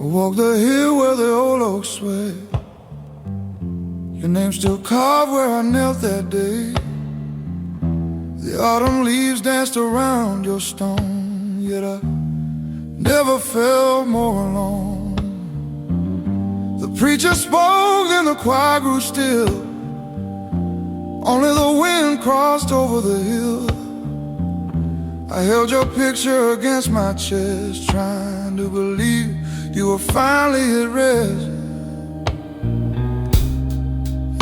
walk the hill where the old oaks sway. Your name still carved where I knelt that day. The autumn leaves danced around your stone, yet I never felt more alone. The preacher spoke and the choir grew still. Only the wind crossed over the hill. I held your picture against my chest, trying to believe you were finally at rest.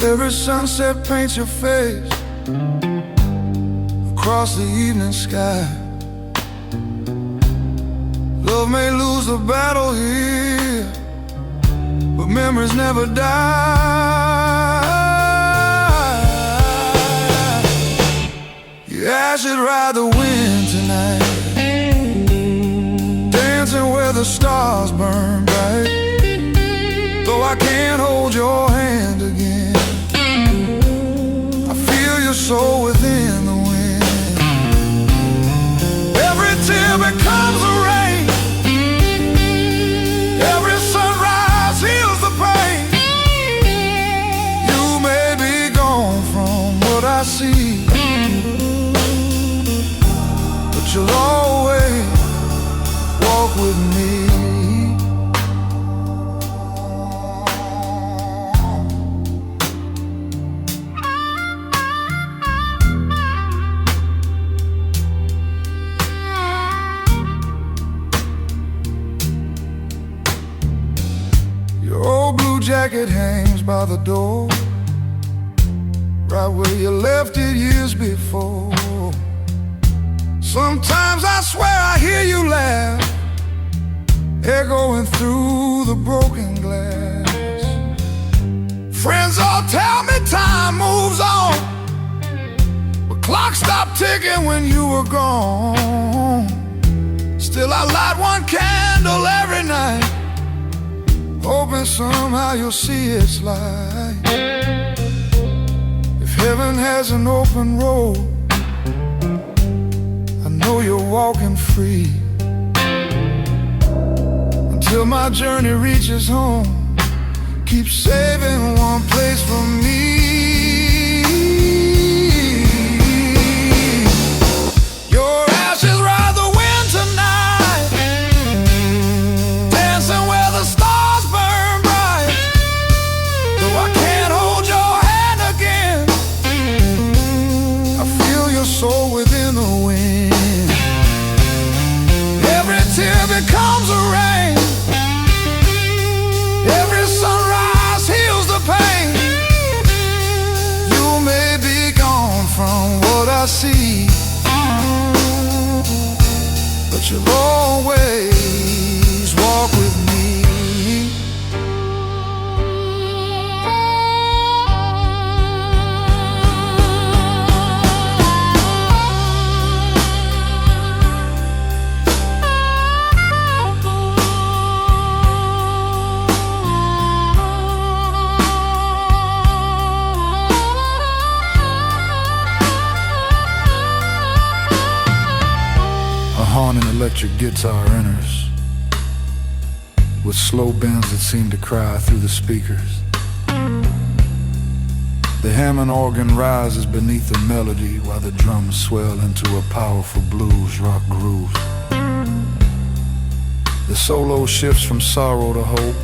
Every sunset paints your face across the evening sky. Love may lose the battle here, but memories never die. I should ride the wind tonight, dancing where the stars burn bright. Though I can't hold your hand again, I feel your soul within the wind. Every tear becomes a rain, every sunrise heals the pain. You may be gone from what I see, you'll always walk with me. Your old blue jacket hangs by the door, right where you left it years before. Sometimes I swear I hear you laugh, echoing through the broken glass. Friends all tell me time moves on, but clocks stopped ticking when you were gone. Still I light one candle every night, hoping somehow you'll see its light. If heaven has an open road, know you're walking free. Until my journey reaches home, keep saving one place for me. Your ashes ride the wind tonight, dancing where the stars burn bright. Though I can't hold your hand again, I feel your soul within the wind. Every tear becomes a rain, every sunrise heals the pain. You may be gone from what I see, but you'll always walk with me. An electric guitar enters with slow bends that seem to cry through the speakers. The Hammond organ rises beneath the melody while the drums swell into a powerful blues rock groove. The solo shifts from sorrow to hope,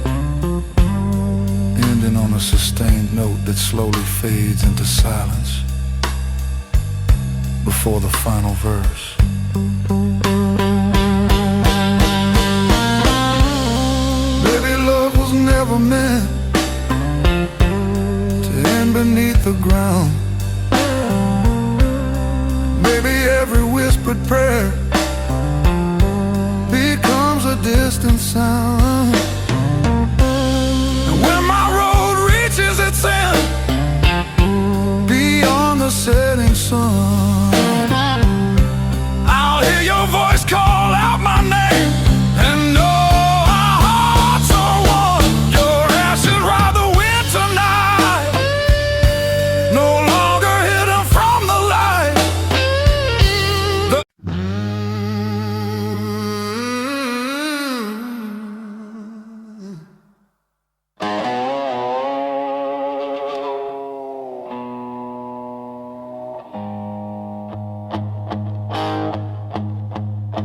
ending on a sustained note that slowly fades into silence before the final verse. Never meant to end beneath the ground. Maybe every whispered prayer becomes a distant sound. And when my road reaches its end, beyond the setting sun, I'll hear your voice call out my name and know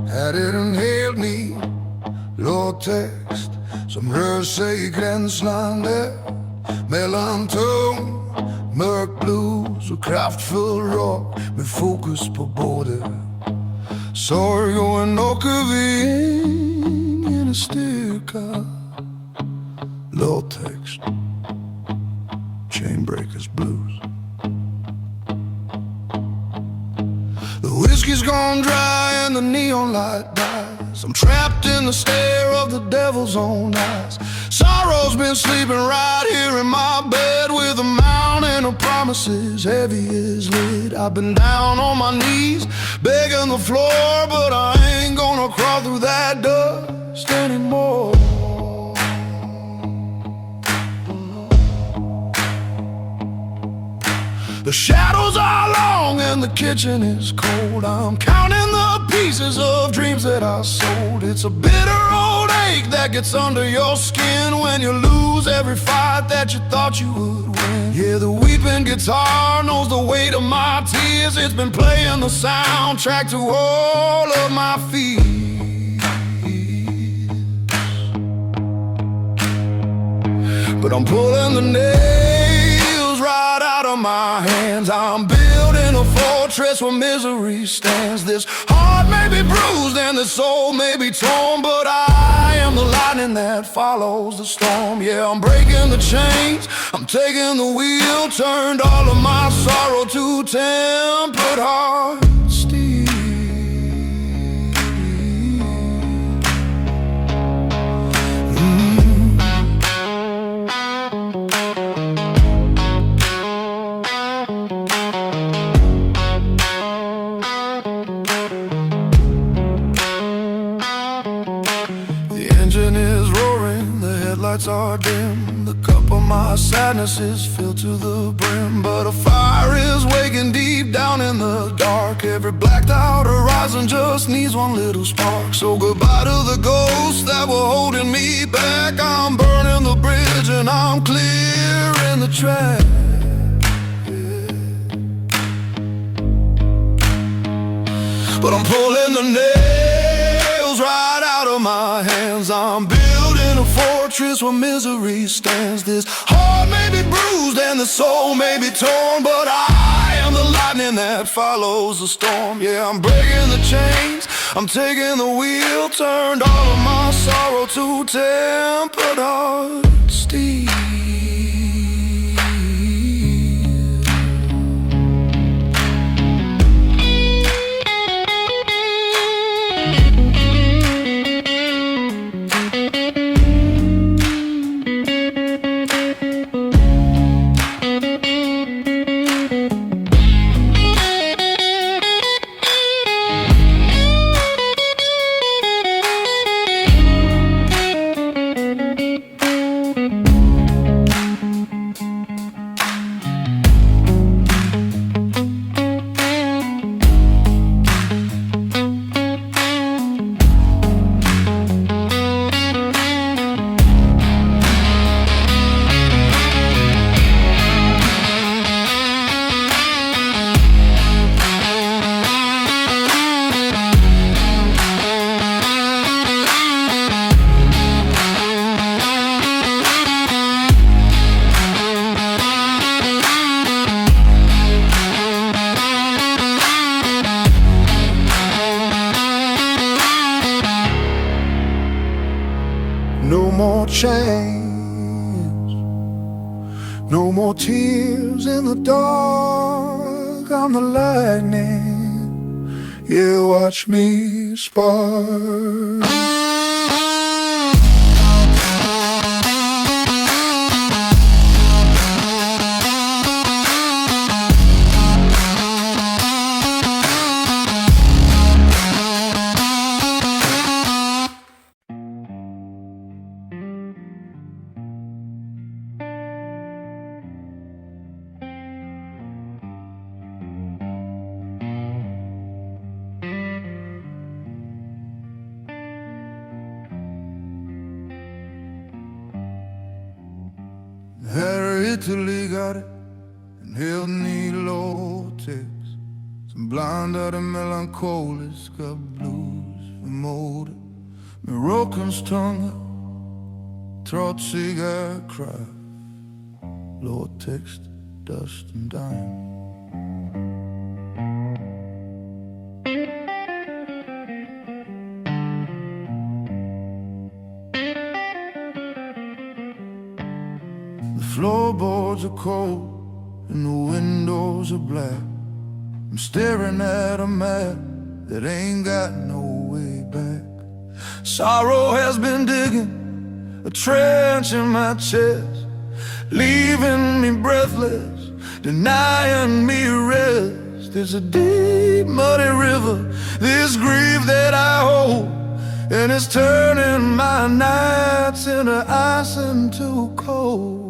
Had it en helt ny låttext som rör sig i gränslandet mellan tung, mörk blues och kraftfull rock med fokus på både sorg och en åkerving, en styrka. Låttext, Chainbreakers blues. The whiskey's gone dry and the neon light dies. I'm trapped in the stare of the devil's own eyes. Sorrow's been sleeping right here in my bed with a mountain of promises heavy as lead. I've been down on my knees begging the floor, but I ain't gonna crawl through that dust anymore. The shadows are long and the kitchen is cold. I'm counting the pieces of dreams that I sold. It's a bitter old ache that gets under your skin when you lose every fight that you thought you would win. Yeah, the weeping guitar knows the weight of my tears. It's been playing the soundtrack to all of my fears. But I'm pulling the nails right out of my hands. I'm building a fortress where misery stands. This heart may be bruised and this soul may be torn, but I am the lightning that follows the storm. Yeah, I'm breaking the chains, I'm taking the wheel, turned all of my sorrow to tempered heart steel. Headlights are dim, the cup of my sadness is filled to the brim, but a fire is waking deep down in the dark. Every blacked out horizon just needs one little spark. So goodbye to the ghosts that were holding me back. I'm burning the bridge and I'm clearing the track. But I'm pulling the nails right out of my hands. I'm building a fortress where misery stands. This heart may be bruised and the soul may be torn, but I am the lightning that follows the storm. Yeah, I'm breaking the chains, I'm taking the wheel, turned all of my sorrow to tempered heart steel. No more chains, no more tears in the dark. I'm the lightning, yeah, watch me spark. Italy got it and held me low ticks. Some blind out of melancholic blues moody. Min rockens tunga trotsiga cry. Låttext, dust and dime. The floorboards are cold and the windows are black. I'm staring at a map that ain't got no way back. Sorrow has been digging a trench in my chest, leaving me breathless, denying me rest. There's a deep muddy river, this grief that I hold, and it's turning my nights into ice and too cold.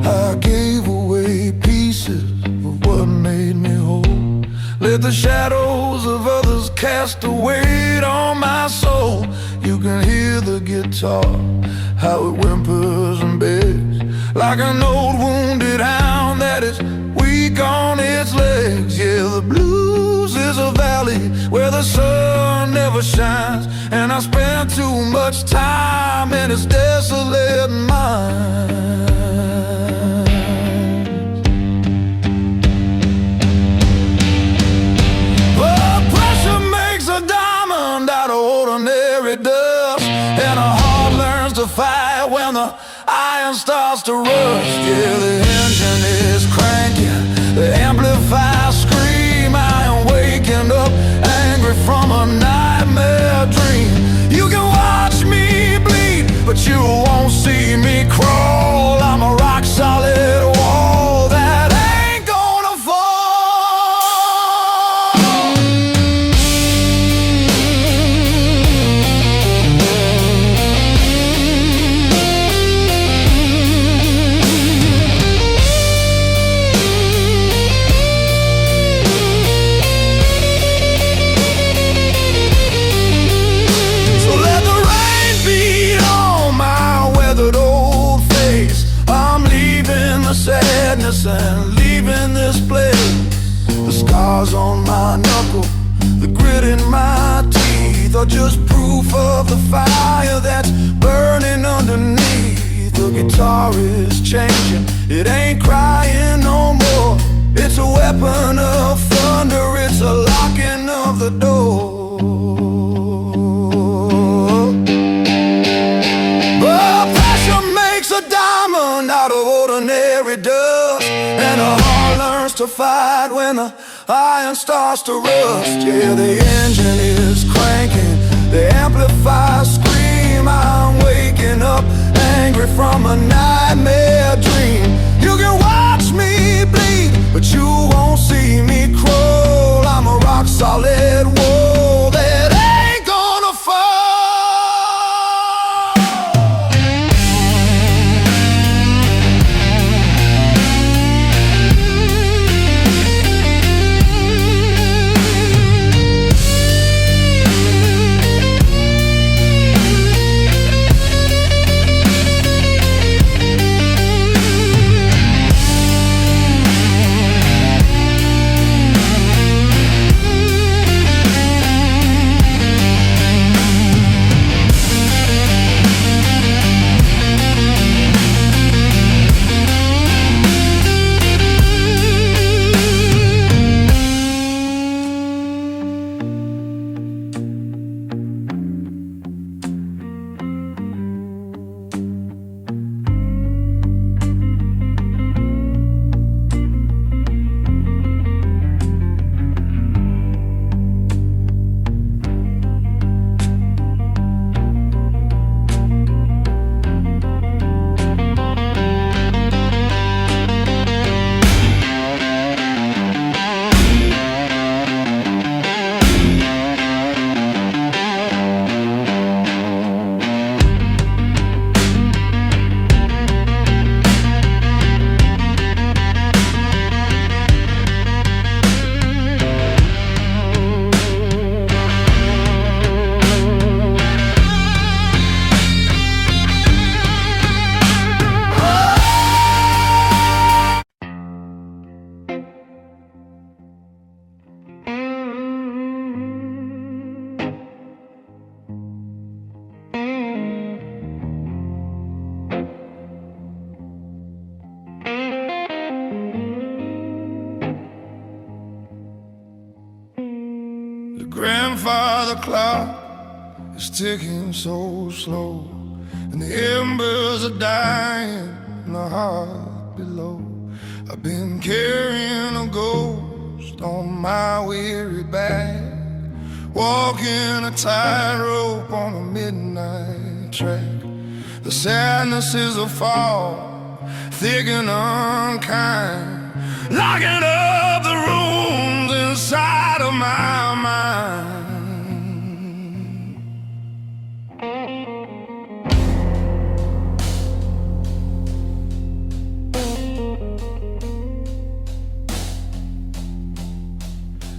I gave away pieces of what made me whole. Let the shadows of others cast a weight on my soul. You can hear the guitar, how it whimpers and begs, like an old wounded hound that is weak on its legs. Yeah, the blues is a valley where the sun never shines, and I spent too much time in its desolate mind. Dust, and a heart learns to fight when the iron starts to rust. Yeah, the engine is cranking, the amplifier scream. I am waking up angry from a nightmare dream. You can watch me bleed, but you won't see me crawl. I'm a rock solid wall that ain't gonna fall. Sadness and leaving this place. The scars on my knuckle, the grit in my teeth are just proof of the fire that's burning underneath. The guitar is changing, it ain't crying no more. It's a weapon of thunder, it's a locking of the door. But passion makes a diamond out of ordinary dust, and a heart learns to fight when the iron starts to rust. Yeah, the engine is cranking, the amplifier scream. I'm waking up angry from a nightmare dream. You can watch me bleed, but you won't see me crawl. I'm a rock solid wall that ain't gonna fall. the clock is ticking so slow, and the embers are dying in the heart below. I've been carrying a ghost on my weary back, walking a tightrope on a midnight track. The sadness is a fall, thick and unkind, locking up the rooms inside of my mind.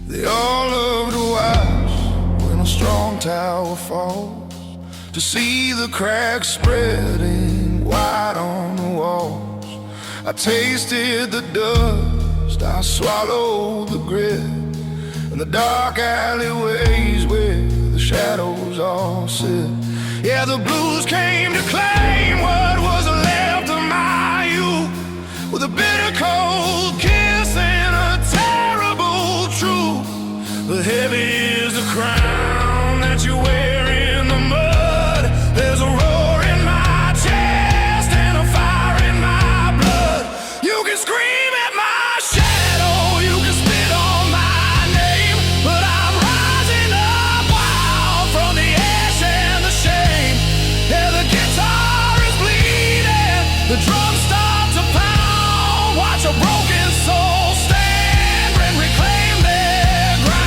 They all love to watch when a strong tower falls, to see the cracks spreading wide on the walls. I tasted the dust, I swallowed the grit, in the dark alleyways where the shadows all sit. Yeah, the blues came to claim what was left of my youth, with a bitter cold kiss and a terrible truth. But heavy is the crown that you wear in the mud. There's a roar in my chest and a fire in my blood. You can scream at my shadow, you can spit on my name, but I'm rising up wild from the ash and the shame. Yeah, the guitar is bleeding, the drums start to pound. Watch a broken soul stand and reclaim their ground.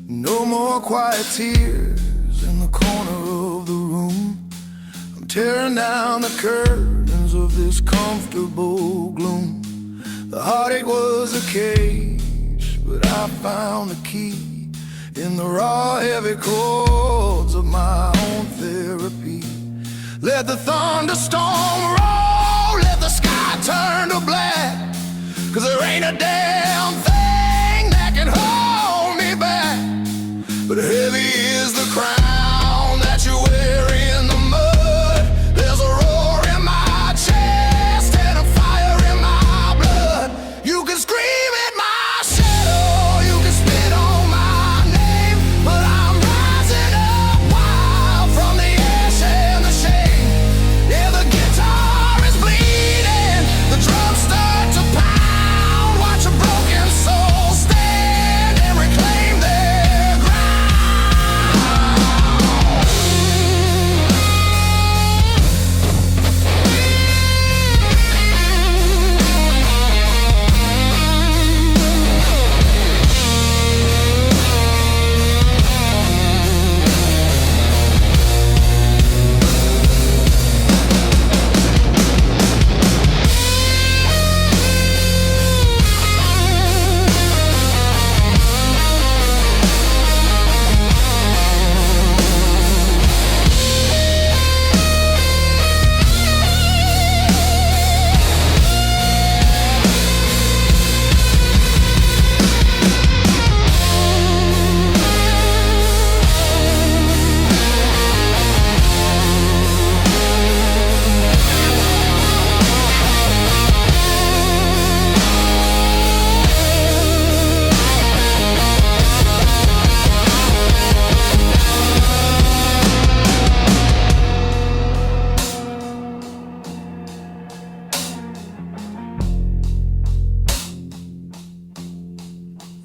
No more quiet tears in the corner of the room. I'm tearing down the curtains of this comfortable gloom. The heartache was a cage, but I found the key in the raw, heavy chords of my own therapy. Let the thunderstorm roll, let the sky turn to black, 'cause there ain't a damn thing that can hold me back. But heavy is the crown that you wear in the mud. There's a roar in my chest and a fire in my blood. You can scream at my shadow, you can spit on my name, but I'm rising up wild from the ash and the shame. Yeah, the guitar is bleeding, the drums start to pound. Watch a broken soul stand and reclaim their ground.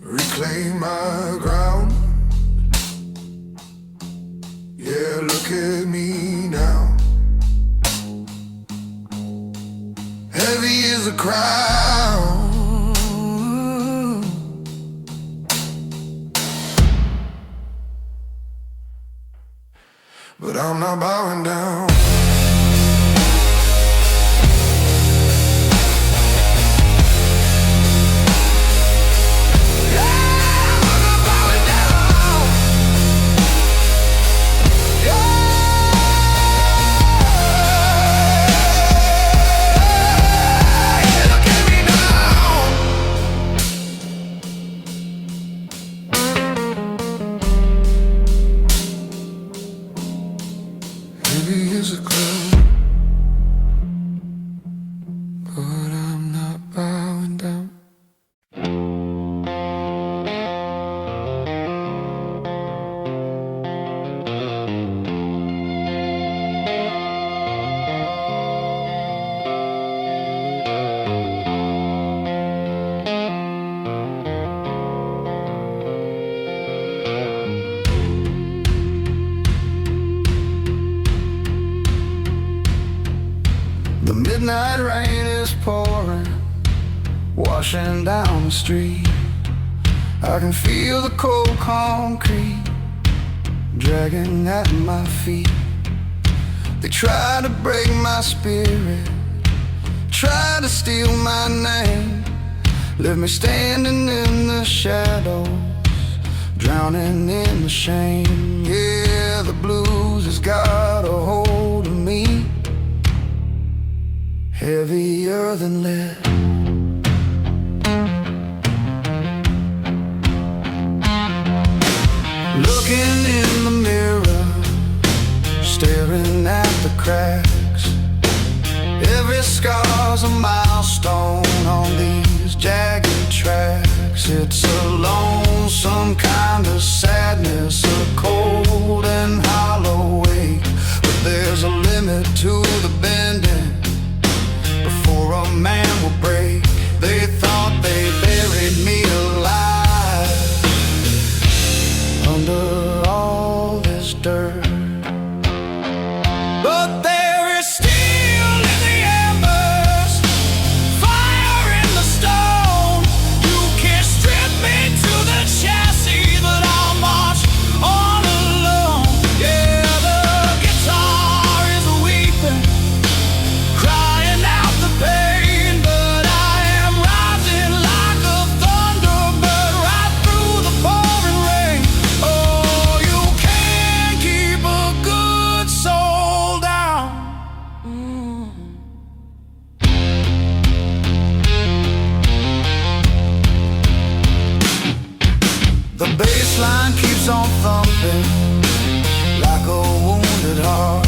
Reclaim my ground. Yeah, look at me now. Heavy is a crown, but I'm not bowing down. Maybe Midnight rain is pouring, washing down the street. I can feel the cold concrete dragging at my feet. They try to break my spirit, try to steal my name, leave me standing in the shadows, drowning in the shame. Yeah, the blues has got a hold of me, heavier than lead. Looking in the mirror, staring at the cracks. Every scar's a milestone on these jagged tracks. It's a lonesome kind of sadness, a cold and hollow ache. But there's a limit to the bending before a man will break. They thought they buried me alive under all this dirt, but there is steel in the embers, fire in the stone. You can't strip me to the chassis that I'll march on alone. Yeah, the guitar is weeping, crying out the pain, but I am rising like a thunderbird right through the pouring rain. Oh, you can't keep a good soul down. The bass line keeps on thumping like a wounded heart,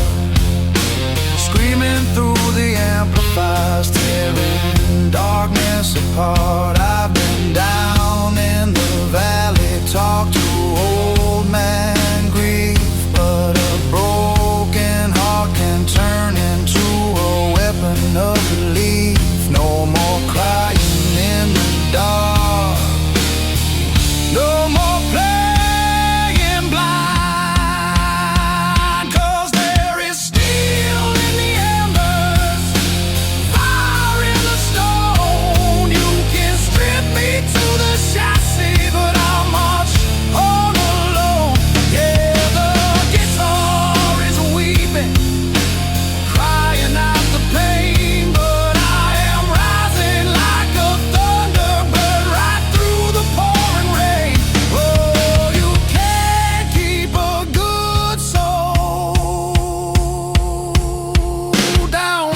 screaming through the amplifiers, tearing darkness apart. I've been down in the valley, talked to old man grief, but a broken heart can turn into a weapon of relief. No more crying in the dark, no more playing blind, 'cause there is steel in the embers, fire in the stone. You can strip me to the chassis, but I'll march on alone. Yeah, the guitar is weeping, crying out the pain, but I am rising like a thunderbird right through the pouring rain. Oh, you can't keep a good soul down.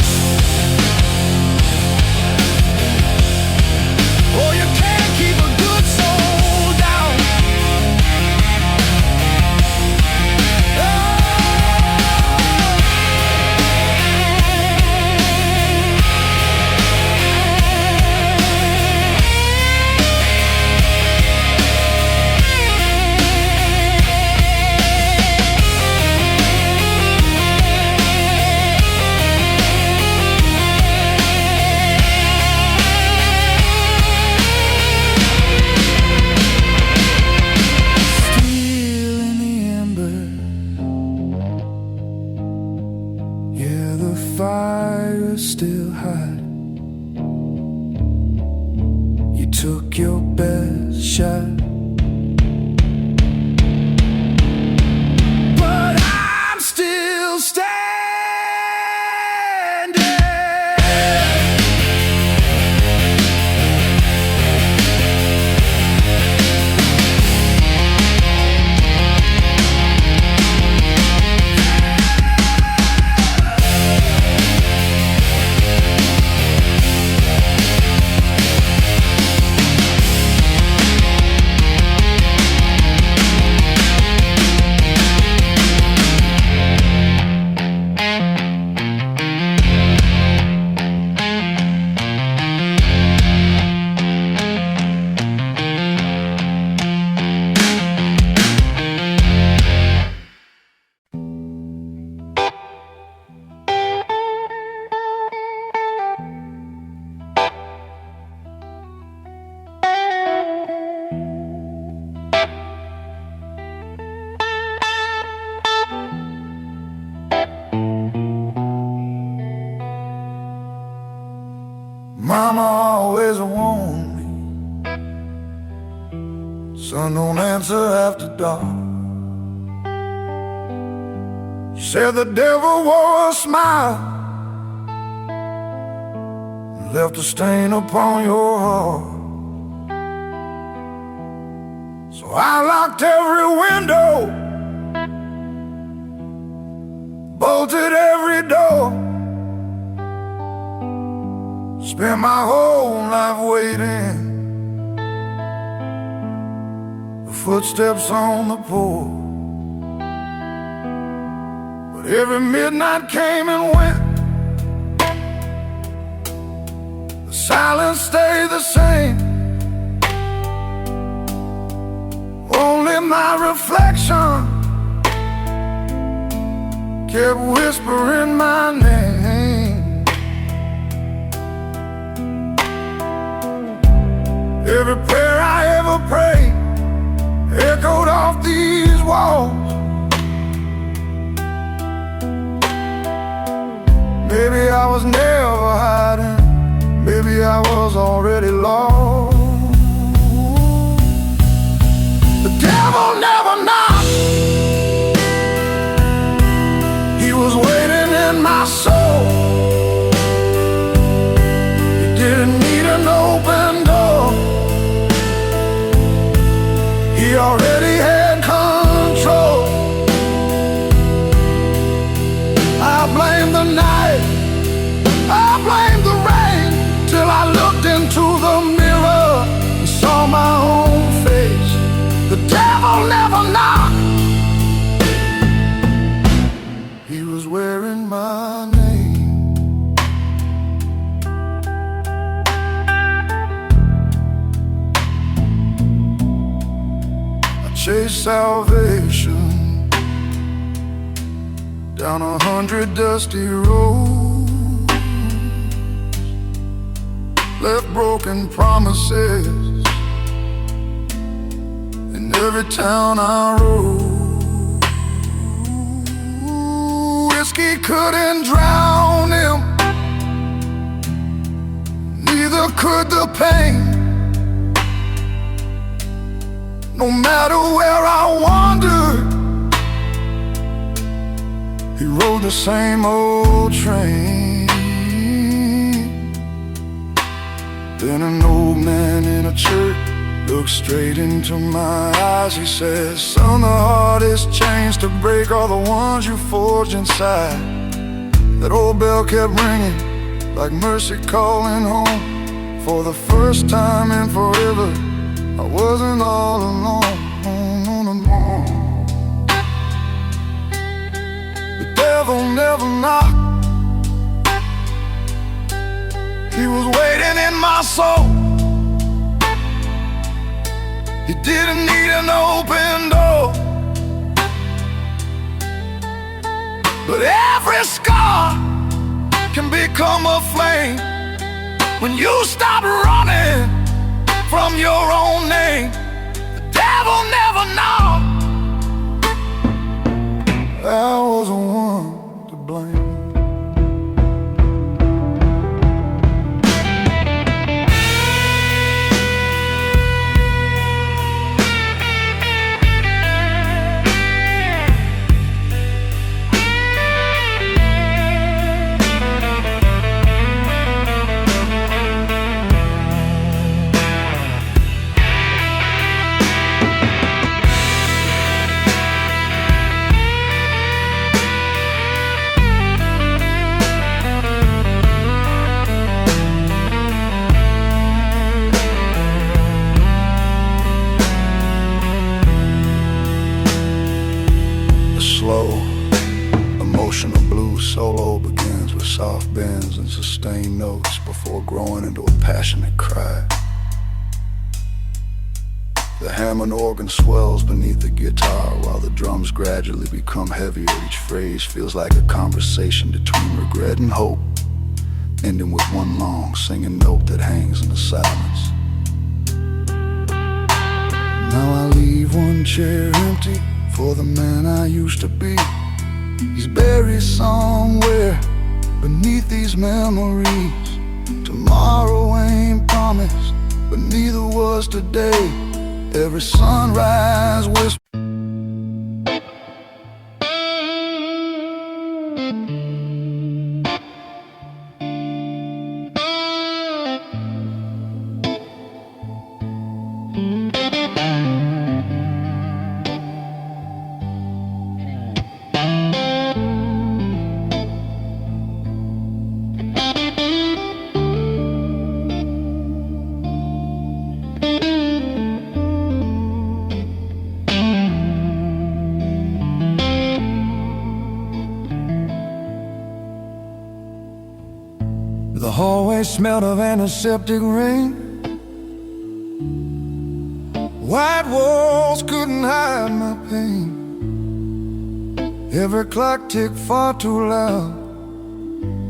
Oh, you can't keep a good soul down. Steel in the ember, yeah, the fire's still hot. You took your best shot, but I'm still standing. Mama always warned me, son, don't answer after dark. She said the devil wore a smile, left a stain upon your heart. So I locked every window, bolted every door, spent my whole life waiting for footsteps on the porch. But every midnight came and went, the silence stayed the same. Only my reflection kept whispering my name. Every prayer I ever prayed echoed off these walls. Maybe I was never hiding, maybe I was already lost. The devil never knocked, he was waiting in my soul. He didn't need an open door, he already had control. I blame the night, I blame the rain, till I looked into the mirror and saw my own face. The devil never knocked, he was wearing my name. I chased salvation down 100 dusty roads, left broken promises in every town I rode. Whiskey couldn't drown him, neither could the pain. No matter where I wandered, he rode the same old train. Then an old man in a church looked straight into my eyes. He said, son, the hardest chains to break are the ones you forged inside. That old bell kept ringing like mercy calling home. For the first time in forever, I wasn't all alone. The devil never knocked, he was waiting in my soul. He didn't need an open door, but every scar can become a flame when you stop running from your own name. The devil never knocked, I was the one to blame. Slow, emotional blues solo begins with soft bends and sustained notes before growing into a passionate cry. The Hammond organ swells beneath the guitar while the drums gradually become heavier. Each phrase feels like a conversation between regret and hope, ending with one long singing note that hangs in the silence. Now I leave one chair empty for the man I used to be. He's buried somewhere beneath these memories. Tomorrow was today. Every sunrise whisper. The hallway smelled of antiseptic rain. White walls couldn't hide my pain. Every clock ticked far too loud,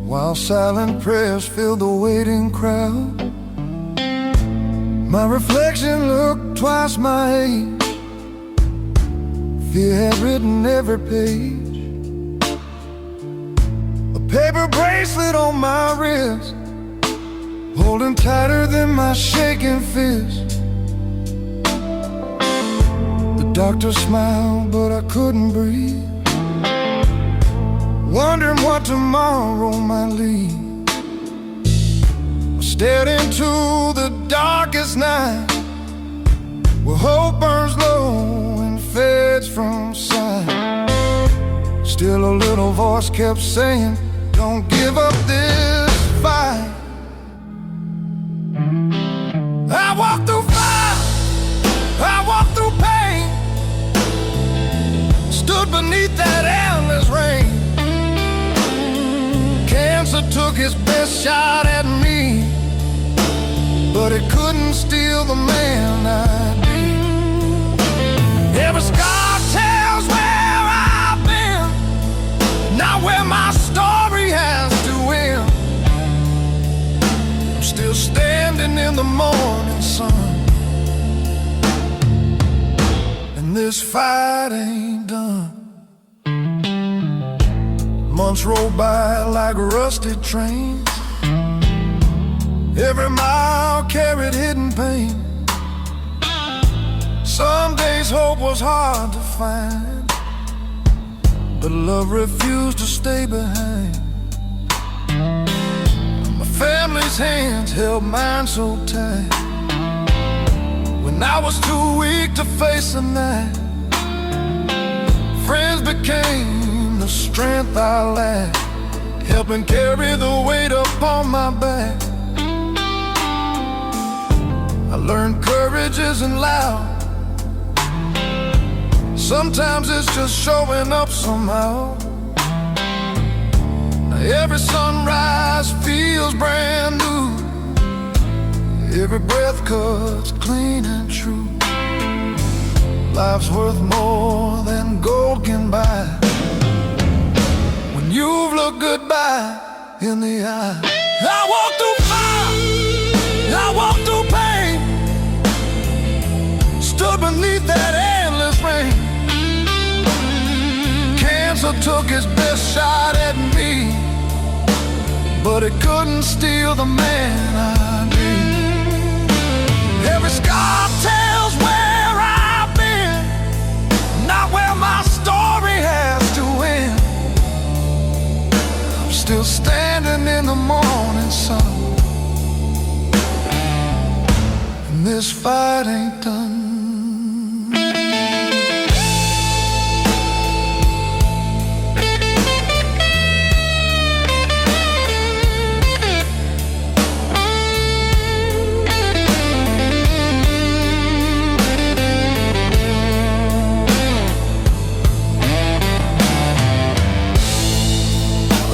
while silent prayers filled the waiting crowd. My reflection looked twice my age. Fear had written every page. Paper bracelet on my wrist, holding tighter than my shaking fist. The doctor smiled, but I couldn't breathe, wondering what tomorrow might lead. I stared into the darkest night, where hope burns low and fades from sight. Still a little voice kept saying, don't give up this fight. I walked through fire, I walked through pain, stood beneath that endless rain. Cancer took its best shot at me, but it couldn't steal the man I'd be. Every scar tells where I've been, not where my story has to end. I'm still standing in the morning sun, and this fight ain't done. Months roll by like rusted trains, every mile carried hidden pain. Some days hope was hard to find, but love refused to stay behind. My family's hands held mine so tight. When I was too weak to face the night, friends became the strength I lacked, helping carry the weight upon my back. I learned courage isn't loud, sometimes it's just showing up somehow. Now every sunrise feels brand new, every breath cuts clean and true. Life's worth more than gold can buy, when you've looked goodbye in the eye. I walked through fire, I walked through pain, stood beneath that endless rain. Cancer took its best shot at me, but it couldn't steal the man I'd be. Every scar tells where I've been, not where my story has to end. I'm still standing in the morning sun, and this fight ain't done.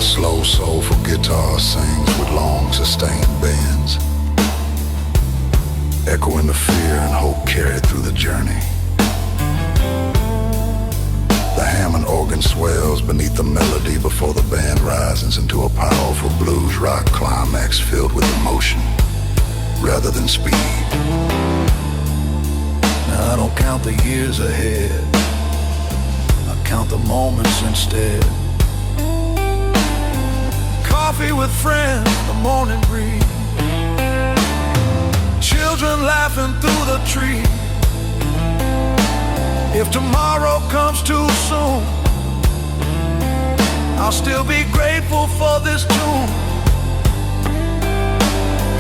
Slow, soulful guitar sings with long sustained bends, echoing the fear and hope carried through the journey. The Hammond organ swells beneath the melody before the band rises into a powerful blues rock climax filled with emotion rather than speed. Now I don't count the years ahead, I count the moments instead. Coffee with friends, the morning breeze, children children laughing through the tree. If tomorrow comes too soon, I'll still be grateful for this tune,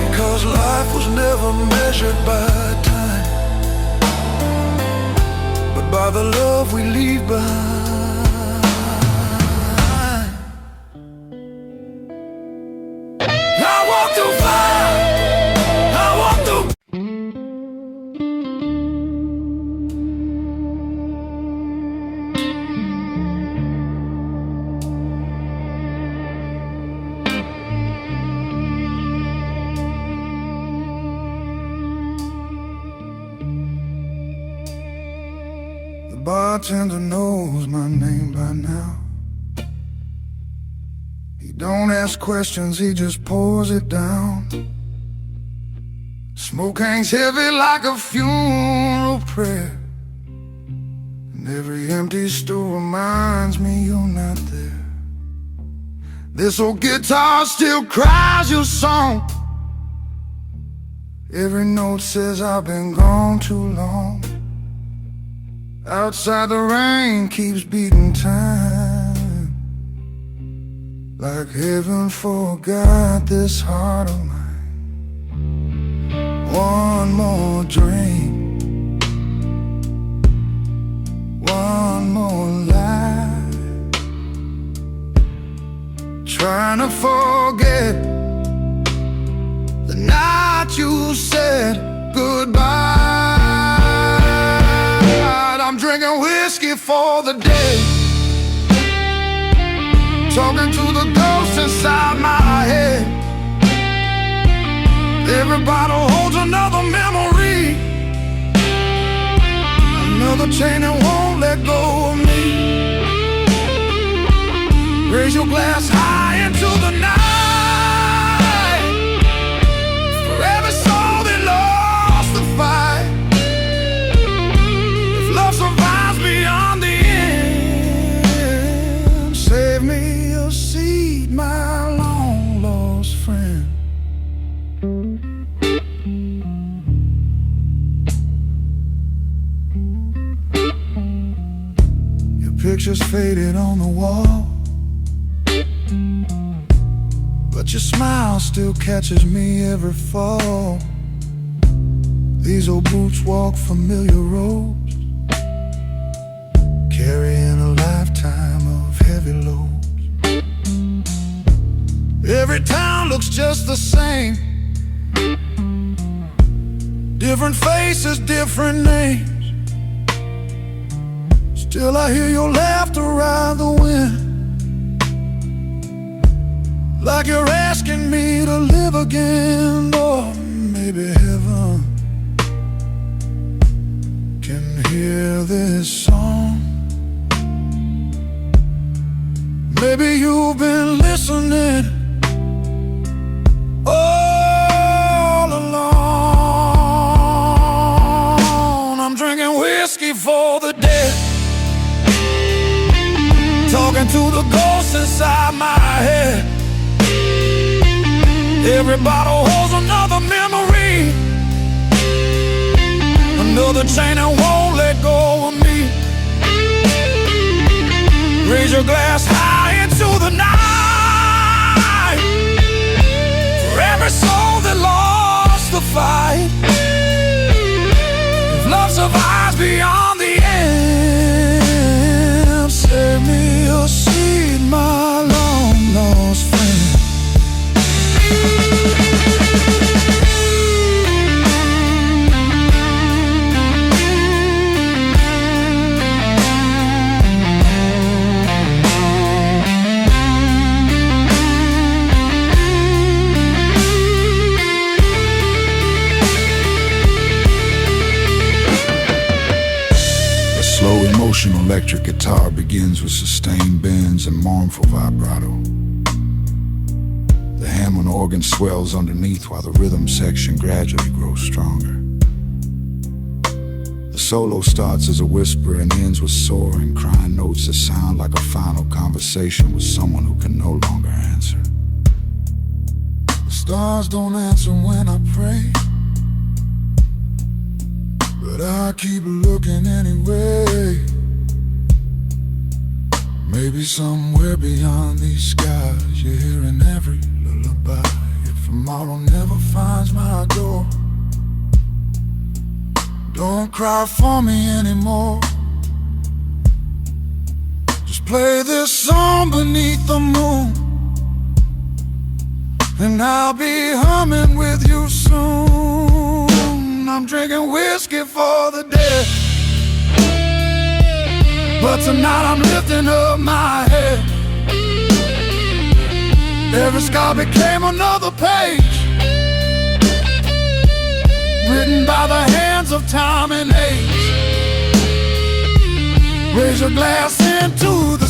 because life was never measured by time, but by the love we leave behind. I walk through fire, I walk through. The bartender knows my name by now. He don't ask questions, he just pours it down. Smoke hangs heavy like a funeral prayer, and every empty stool reminds me you're not there. This old guitar still cries your song. Every note says I've been gone too long. Outside the rain keeps beating time, like heaven forgot this heart of mine. One more drink, one more lie, trying to forget the night you said goodbye. I'm drinking whiskey for the day, talking to the ghost inside my head. Every bottle holds another memory, another chain that won't let go of me. Raise your glass high into the night, for every soul that lost the fight. If love survives beyond the end, save me a seat, my long lost friend. Your picture's faded on the wall, but your smile still catches me every fall. These old boots walk familiar roads, carrying a lifetime of heavy loads. Every town looks just the same, different faces, different names. Still I hear your laughter ride the wind, like you're asking me to live again. Or maybe heaven can hear this song. Maybe you've been listening all along. I'm drinking whiskey for the dead, talking to the ghosts inside my head. Every bottle holds another memory, another chain that won't let go of me. Raise your glass high into the night, for every soul that lost the fight. If love survives beyond the end, save me a seat, my long lost friend. Slow emotional electric guitar begins with sustained bends and mournful vibrato. The Hammond organ swells underneath while the rhythm section gradually grows stronger. The solo starts as a whisper and ends with soaring, crying notes that sound like a final conversation with someone who can no longer answer. The stars don't answer when I pray, but I keep looking anyway. Maybe somewhere beyond these skies you're hearing every lullaby. If tomorrow never finds my door, don't cry for me anymore. Just play this song beneath the moon, and I'll be humming with you soon. I'm drinking whiskey for the dead, but tonight I'm lifting up my head. Every scar became another page, written by the hands of time and age. Raise your glass into the